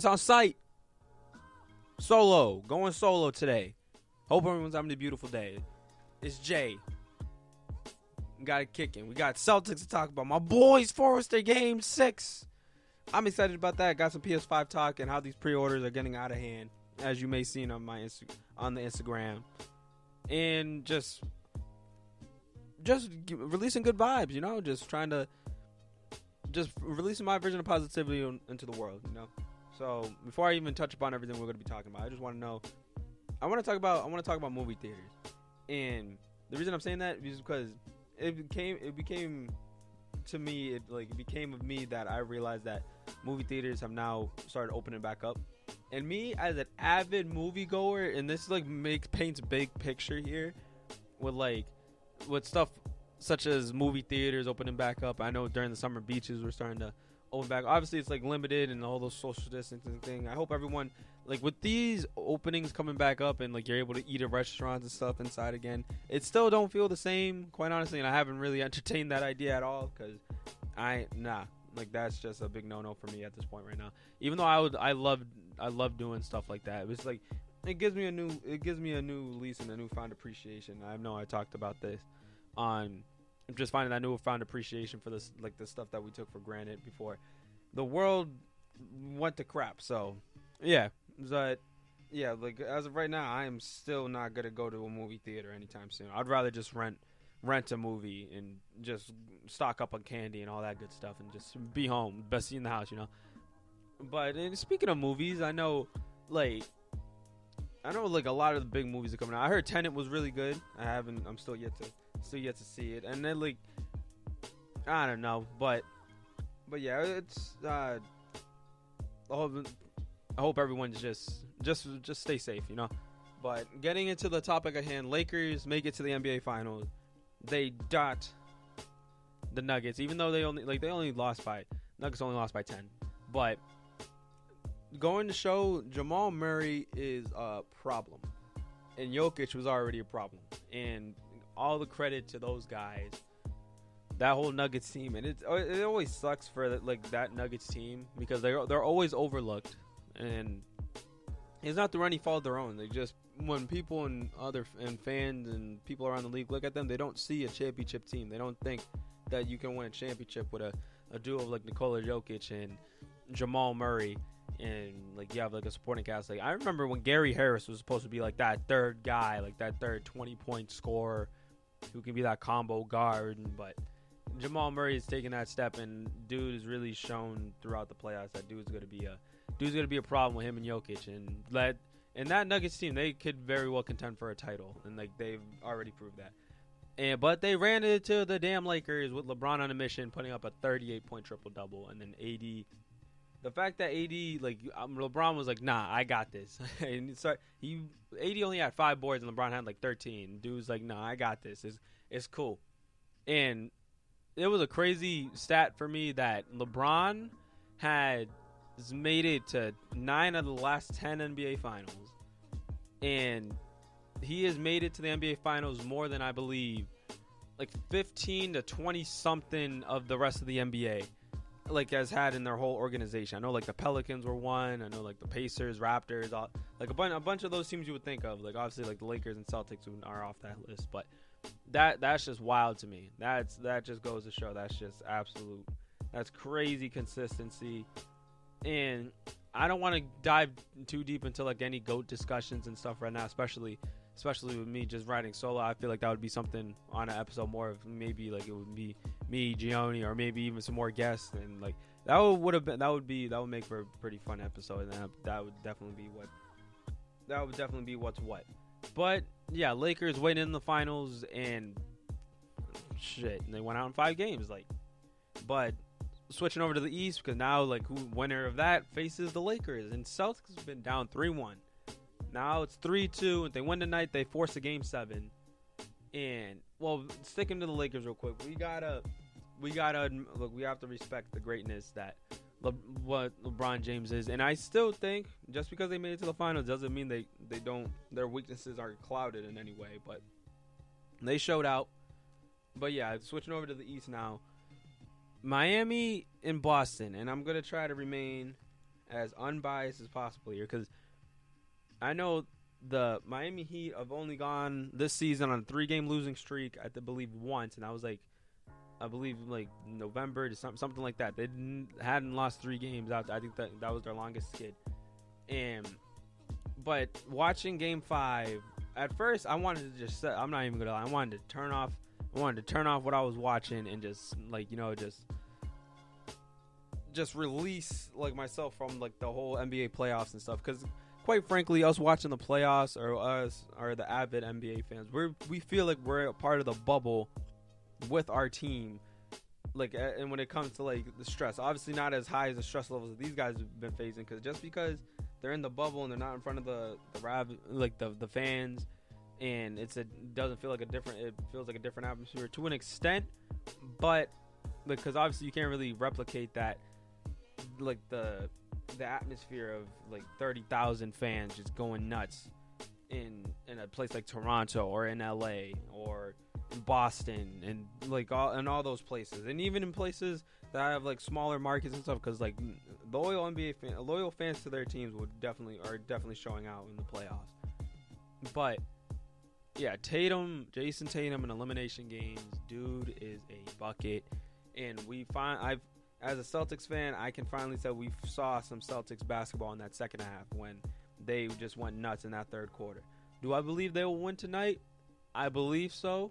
It's on site. Solo. Going solo today. Hope everyone's having a beautiful day. It's Jay. We got it kicking. We got Celtics to talk about. My boys forced their game 6. I'm excited about that. Got some PS5 talk and how these pre-orders are getting out of hand, as you may see on my on the Instagram, and just releasing good vibes. You know, just trying to releasing my version of positivity into the world. You know, so before I even touch upon everything we're going to be talking about, I just want to know. I want to talk about movie theaters, and the reason I'm saying that is because it became of me that I realized that movie theaters have now started opening back up, and me as an avid moviegoer, and this paints a big picture here with stuff such as movie theaters opening back up. I know during the summer beaches were starting to open back. Obviously it's limited and all those social distancing thing. I hope everyone with these openings coming back up and you're able to eat at restaurants and stuff inside again, it still don't feel the same, quite honestly, and I haven't really entertained that idea at all because that's just a big no-no for me at this point right now. Even though I love doing stuff like that. It's it gives me a new lease and a newfound appreciation. I know I talked about this on just finding that newfound appreciation for this the stuff that we took for granted before the world went to crap. So yeah, but yeah, as of right now, I am still not gonna go to a movie theater anytime soon. I'd rather just rent a movie and just stock up on candy and all that good stuff and just be home, best seat in the house, you know. But speaking of movies, I know a lot of the big movies are coming out. I heard Tenet was really good. I'm still yet to see it. And then I don't know, but yeah, it's I hope everyone's just stay safe, you know. But getting into the topic at hand, Lakers make it to the NBA Finals. They dot the Nuggets, even though Nuggets only lost by 10. But going to show Jamal Murray is a problem, and Jokic was already a problem. And all the credit to those guys, that whole Nuggets team, and it always sucks for that Nuggets team because they're always overlooked, and it's not through any fault of their own. They just, when people and fans and people around the league look at them, they don't see a championship team. They don't think that you can win a championship with a duo of Nikola Jokic and Jamal Murray, and you have a supporting cast. I remember when Gary Harris was supposed to be that third guy, that third 20-point scorer who can be that combo guard, but Jamal Murray is taking that step, and dude has really shown throughout the playoffs that dude's gonna be a problem with him and Jokic, and that Nuggets team, they could very well contend for a title, and they've already proved that. But they ran into the damn Lakers with LeBron on a mission, putting up a 38-point triple-double, and then AD. The fact that AD, LeBron was nah, I got this. And AD only had 5 boards, and LeBron had 13. Dude's nah, I got this. It's cool. And it was a crazy stat for me that LeBron has made it to 9 of the last 10 NBA Finals. And he has made it to the NBA Finals more than, I believe, 15 to 20-something of the rest of the NBA. Has had in their whole organization. I know the Pelicans were one. I know the Pacers, Raptors, all, a bunch of those teams you would think of. Obviously the Lakers and Celtics are off that list, but that's just wild to me. That just goes to show that's crazy consistency. And I don't want to dive too deep into any GOAT discussions and stuff right now, especially with me just riding solo. I feel that would be something on an episode more of maybe it would be me, Gioni, or maybe even some more guests, and that would make for a pretty fun episode, and that would definitely be what's what. But yeah, Lakers waiting in the finals, and shit, and they went out in 5 games. But switching over to the East, because now winner of that faces the Lakers, and Celtics has been down 3-1. Now it's 3-2. If they win tonight, they force a Game 7. And sticking to the Lakers real quick, we have to respect the greatness that what LeBron James is. And I still think just because they made it to the finals doesn't mean they don't, their weaknesses are clouded in any way. But they showed out. But yeah, switching over to the East now, Miami and Boston, and I'm gonna try to remain as unbiased as possible here, because I know the Miami Heat have only gone this season on a 3-game losing streak, I believe once, and I was like, I believe like November to something like that. They hadn't lost 3 games out. I think that was their longest skid. But watching Game 5, at first I wanted to just, I'm not even gonna lie, I wanted to turn off what I was watching and just like, just release like myself from like the whole NBA playoffs and stuff, because quite frankly, us watching the playoffs, or us or the avid NBA fans, we feel like we're a part of the bubble with our team, like, and when it comes to like the stress, obviously not as high as the stress levels that these guys have been facing, because just because they're in the bubble and they're not in front of the fans, and it feels like a different atmosphere to an extent, but because obviously you can't really replicate that, like the atmosphere of like 30,000 fans just going nuts in a place like Toronto or in LA or in Boston and like all those places, and even in places that have like smaller markets and stuff, because like loyal fans to their teams are definitely showing out in the playoffs. But yeah, Jason Tatum in elimination games, dude is a bucket, and as a Celtics fan, I can finally say we saw some Celtics basketball in that second half when they just went nuts in that third quarter. Do I believe they will win tonight? I believe so,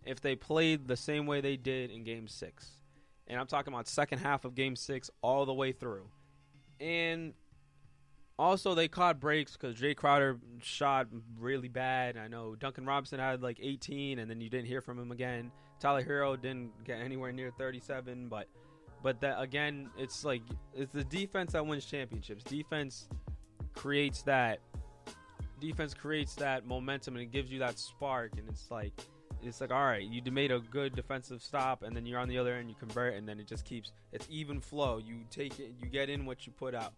if they played the same way they did in Game 6. And I'm talking about second half of Game 6 all the way through. And also they caught breaks because Jay Crowder shot really bad. I know Duncan Robinson had like 18, and then you didn't hear from him again. Tyler Hero didn't get anywhere near 37, but that again, it's like it's the defense that wins championships. Defense creates that momentum, and it gives you that spark, and it's like all right, you made a good defensive stop, and then you're on the other end, you convert, and then it's even flow. You take it, you get in what you put out,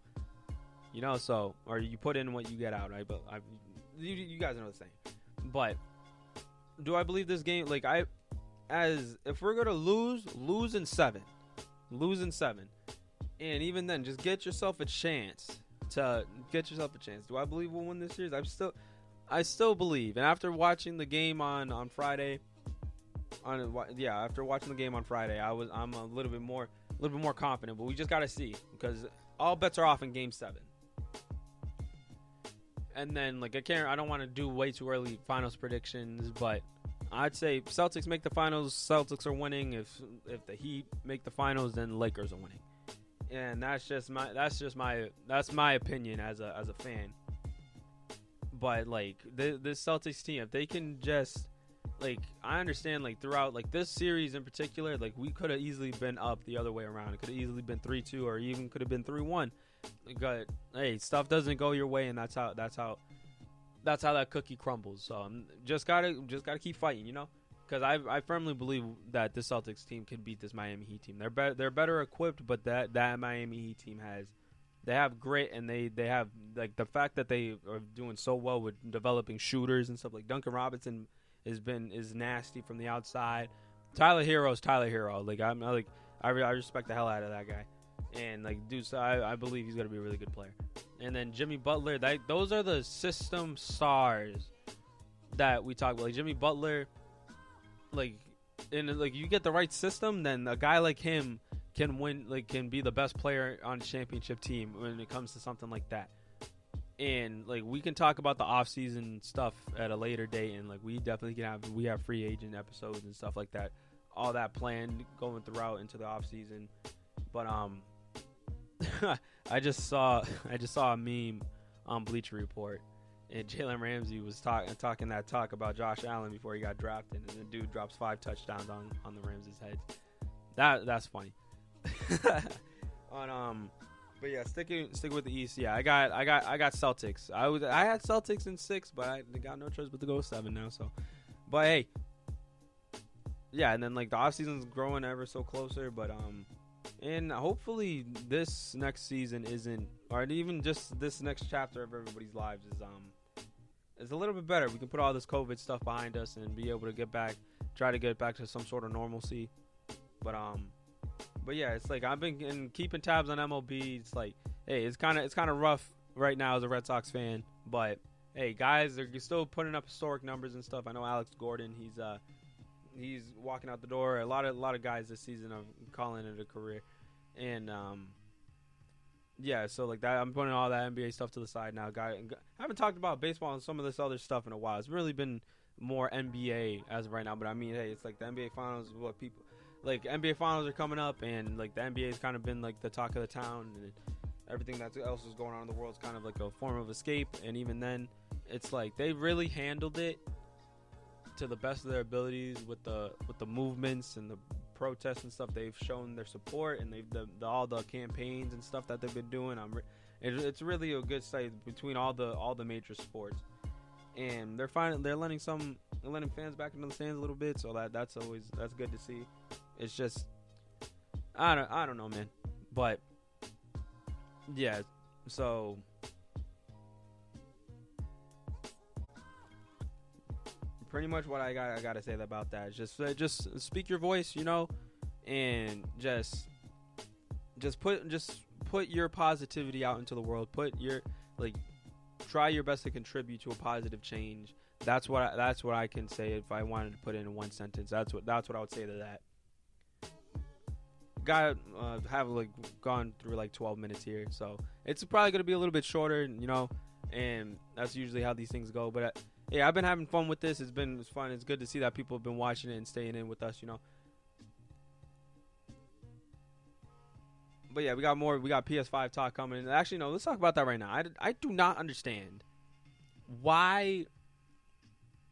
or you put in what you get out, right? But you guys know the same. But do I believe this game? Like if we're gonna lose in 7, and even then, just get yourself a chance. Do I believe we'll win this series? I still believe. And after watching the game on Friday, I'm a little bit more confident. But we just gotta see, because all bets are off in Game 7. And then like I don't want to do way too early finals predictions, but I'd say Celtics make the finals. Celtics are winning. If the Heat make the finals, then Lakers are winning. And that's my opinion as a fan. But like this Celtics team, if they can just like, I understand like throughout like this series in particular, like we could have easily been up the other way around. It could have easily been 3-2, or even could have been 3-1. But hey, stuff doesn't go your way, and that's how that cookie crumbles. So just gotta keep fighting, because I firmly believe that this Celtics team can beat this Miami Heat team. They're better equipped, but that Miami Heat team they have grit, and they have like the fact that they are doing so well with developing shooters and stuff. Like Duncan Robinson is nasty from the outside. Tyler Hero's Tyler Hero. Like I respect the hell out of that guy. And like, dude, so I believe he's gonna be a really good player. And then Jimmy Butler, those are the system stars that we talk about. Like Jimmy Butler, like you get the right system, then a guy like him can win, like can be the best player on a championship team when it comes to something like that. And like we can talk about the off-season stuff at a later date, and like we definitely have free agent episodes and stuff like that, all that planned going throughout into the off-season. But I just saw a meme on Bleacher Report, and Jalen Ramsey was talking that talk about Josh Allen before he got drafted, and the dude drops 5 touchdowns on the Ramsey's head. That's funny. But yeah, sticking with the East. Yeah, I got Celtics. I had Celtics in 6, but I got no choice but to go 7 now. So, but hey, yeah, and then like the offseason's growing ever so closer, but and hopefully this next season isn't, or even just this next chapter of everybody's lives is a little bit better. We can put all this COVID stuff behind us and be able to try to get back to some sort of normalcy. But But yeah, it's like I've been keeping tabs on MLB. It's like, hey, it's kind of rough right now as a Red Sox fan, but hey, guys, they're still putting up historic numbers and stuff. I know Alex Gordon, he's walking out the door. A lot of guys this season are calling it a career, and yeah, so like that, I'm putting all that NBA stuff to the side now. I haven't talked about baseball and some of this other stuff in a while. It's really been more NBA as of right now. But I mean, hey, it's like the NBA Finals is what people like. NBA Finals are coming up, and like the NBA has kind of been like the talk of the town, and everything that else is going on in the world is kind of like a form of escape. And even then, it's like they really handled it to the best of their abilities with the movements and the protests and stuff. They've shown their support, and all the campaigns and stuff that they've been doing. It's really a good sight between all the major sports, and they're letting fans back into the stands a little bit. So that's good to see. It's just I don't know, man, but yeah. So pretty much what I got to say about that is just speak your voice, and just put your positivity out into the world. Try your best to contribute to a positive change. That's what I can say if I wanted to put it in one sentence. That's what I would say to that. Have gone through 12 minutes here, so it's probably gonna be a little bit shorter, and that's usually how these things go. But yeah, I've been having fun with this. It's fun. It's good to see that people have been watching it and staying in with us, But yeah, we got PS5 talk coming. Actually, no, let's talk about that right now. I do not understand why.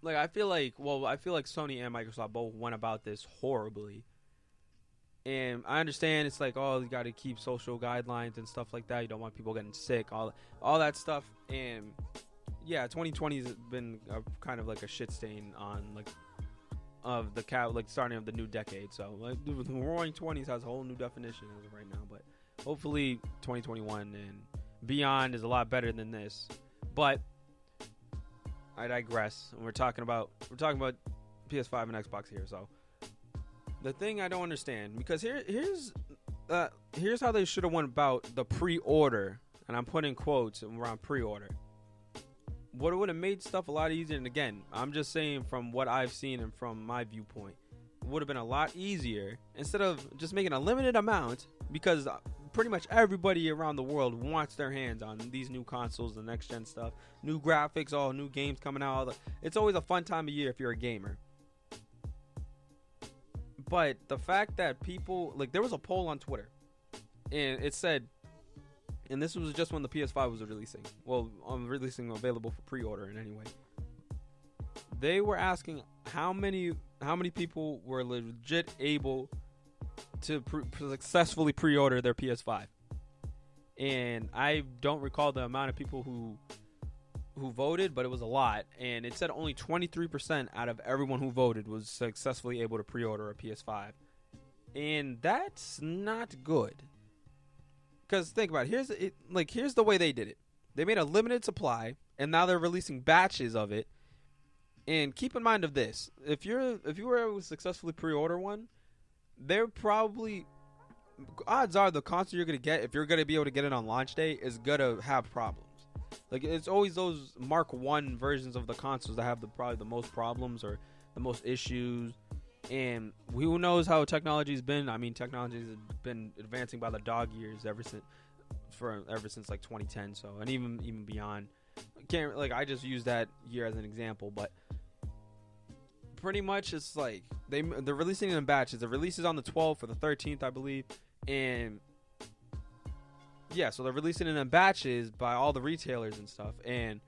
I feel like Sony and Microsoft both went about this horribly. And I understand it's like, oh, you got to keep social guidelines and stuff like that. You don't want people getting sick, all that stuff. And yeah, 2020 has been kind of like a shit stain on of the starting of the new decade. So the Roaring 20s has a whole new definition as of right now. But hopefully 2021 and beyond is a lot better than this. But I digress. And we're talking about PS5 and Xbox here. So the thing I don't understand, because here's how they should have went about the pre-order, and I'm putting quotes around pre-order. What would have made stuff a lot easier, and again, I'm just saying from what I've seen and from my viewpoint, it would have been a lot easier instead of just making a limited amount, because pretty much everybody around the world wants their hands on these new consoles, the next gen stuff, new graphics, all new games coming out. It's always a fun time of year if you're a gamer. But the fact that people, there was a poll on Twitter, and it said, and this was just when the PS5 was releasing. Well, releasing available for pre-order in any way. They were asking how many people were legit able to successfully pre-order their PS5. And I don't recall the amount of people who voted, but it was a lot, and it said only 23% out of everyone who voted was successfully able to pre-order a PS5, and that's not good. Because think about it, here's the way they did it. They made a limited supply, and now they're releasing batches of it. And keep in mind of this: if you were able to successfully pre-order one, they're probably, odds are the console you're gonna get, if you're gonna be able to get it on launch day, is gonna have problems. It's always those Mark 1 versions of the consoles that have probably the most problems or the most issues. And who knows how technology's been? I mean, technology's been advancing by the dog years ever since 2010. So, and even beyond. I just use that year as an example, but pretty much it's they're releasing it in batches. The release is on the 12th or the 13th, I believe, and yeah, so they're releasing it in batches by all the retailers and stuff. And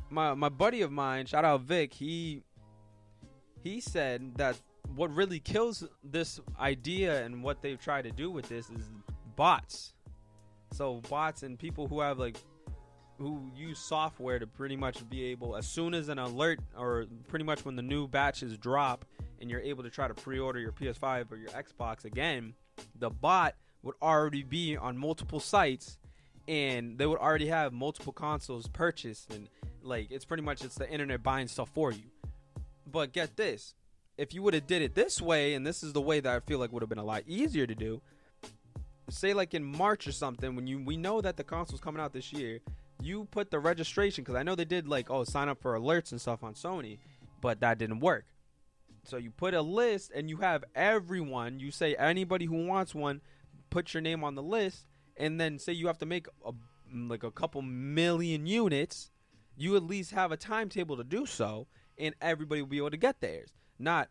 my buddy of mine, shout out Vic, he said that what really kills this idea and what they've tried to do with this is bots. So bots and people who have who use software to pretty much be able, as soon as an alert or pretty much when the new batches drop and you're able to try to pre-order your PS5 or your Xbox again, the bot would already be on multiple sites, and they would already have multiple consoles purchased, and it's the internet buying stuff for you. But get this, if you would have did it this way, and this is the way that I feel like would have been a lot easier to do, say like in March or something, when we know that the console's coming out this year, you put the registration, because I know they did like, sign up for alerts and stuff on Sony, but that didn't work. So you put a list and you have everyone, you say anybody who wants one, put your name on the list, and then say you have to make a couple million units, you at least have a timetable to do so, and everybody will be able to get theirs. Not,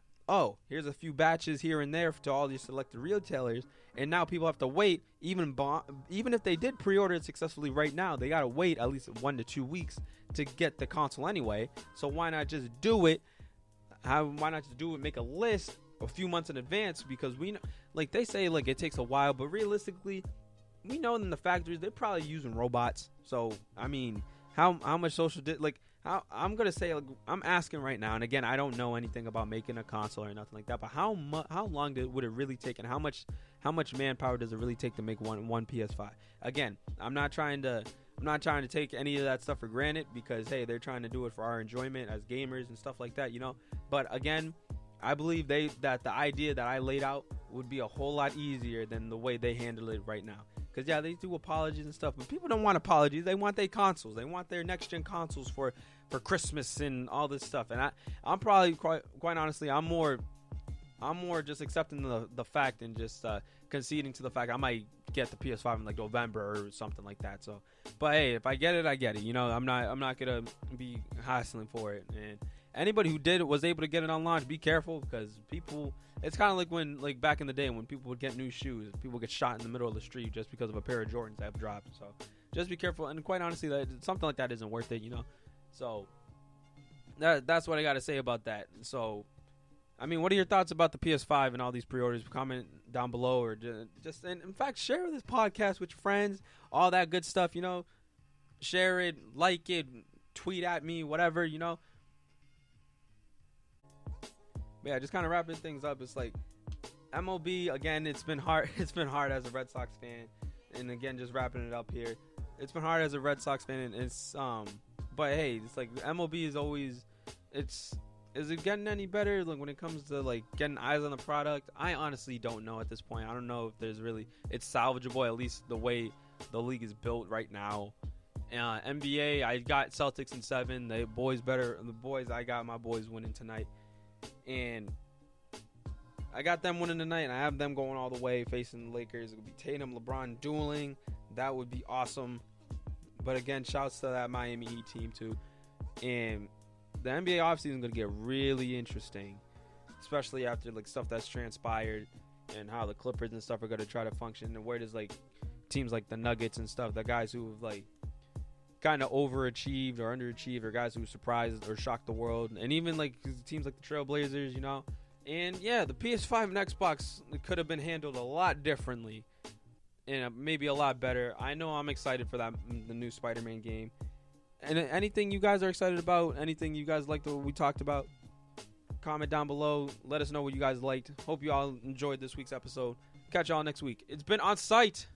here's a few batches here and there to all these selected retailers, and now people have to wait. Even if they did pre-order it successfully right now, they got to wait at least 1 to 2 weeks to get the console anyway. So why not just do it? Why not just do it? Make a list a few months in advance, because we know, like they say, like it takes a while, but realistically, we know in the factories they're probably using robots. So I mean, how much social I'm gonna say, like, I'm asking right now, and again, I don't know anything about making a console or nothing like that. But how long would it really take, and how much manpower does it really take to make one PS5? Again, I'm not trying to take any of that stuff for granted, because hey, they're trying to do it for our enjoyment as gamers and stuff like that, you know. But again, I believe that the idea that I laid out would be a whole lot easier than the way they handle it right now. Because, yeah, they do apologies and stuff, but people don't want apologies. They want their consoles. They want their next-gen consoles for Christmas and all this stuff. And I'm probably, quite honestly, I'm more just accepting the fact and just conceding to the fact I might get the PS5 in, like, November or something like that. So, but, hey, if I get it, I get it. You know, I'm not going to be hassling for it. And anybody who was able to get it on launch, be careful, because people... It's kind of like when, like back in the day, when people would get new shoes, people get shot in the middle of the street just because of a pair of Jordans that have dropped. So just be careful. And quite honestly, something like that isn't worth it, you know. So that's what I got to say about that. So, I mean, what are your thoughts about the PS5 and all these pre-orders? Comment down below, or just and in fact, share this podcast with your friends, all that good stuff, you know. Share it, like it, tweet at me, whatever, you know. Yeah, just kind of wrapping things up. It's like MLB, again, it's been hard. It's been hard as a Red Sox fan, and again, just wrapping it up here. It's been hard as a Red Sox fan, and it's but hey, it's like MLB is always. Is it getting any better? Like when it comes to like getting eyes on the product, I honestly don't know at this point. I don't know if there's really it's salvageable, at least the way the league is built right now. NBA, I got Celtics in 7. The boys I got my boys winning tonight. And I got them winning tonight, and I have them going all the way facing the Lakers. It would be Tatum, LeBron dueling. That would be awesome. But again, shouts to that Miami Heat team too. And the NBA offseason is going to get really interesting, especially after like stuff that's transpired and how the Clippers and stuff are going to try to function, and where does like teams like the Nuggets and stuff, the guys who have like kind of overachieved or underachieved, or guys who surprised or shocked the world, and even like teams like the Trailblazers, you know. And yeah, the PS5 and Xbox could have been handled a lot differently and maybe a lot better. I know I'm excited for the new Spider-Man game. And anything you guys are excited about, anything you guys liked what we talked about, comment down below. Let us know what you guys liked. Hope you all enjoyed this week's episode. Catch y'all next week. It's been On Site.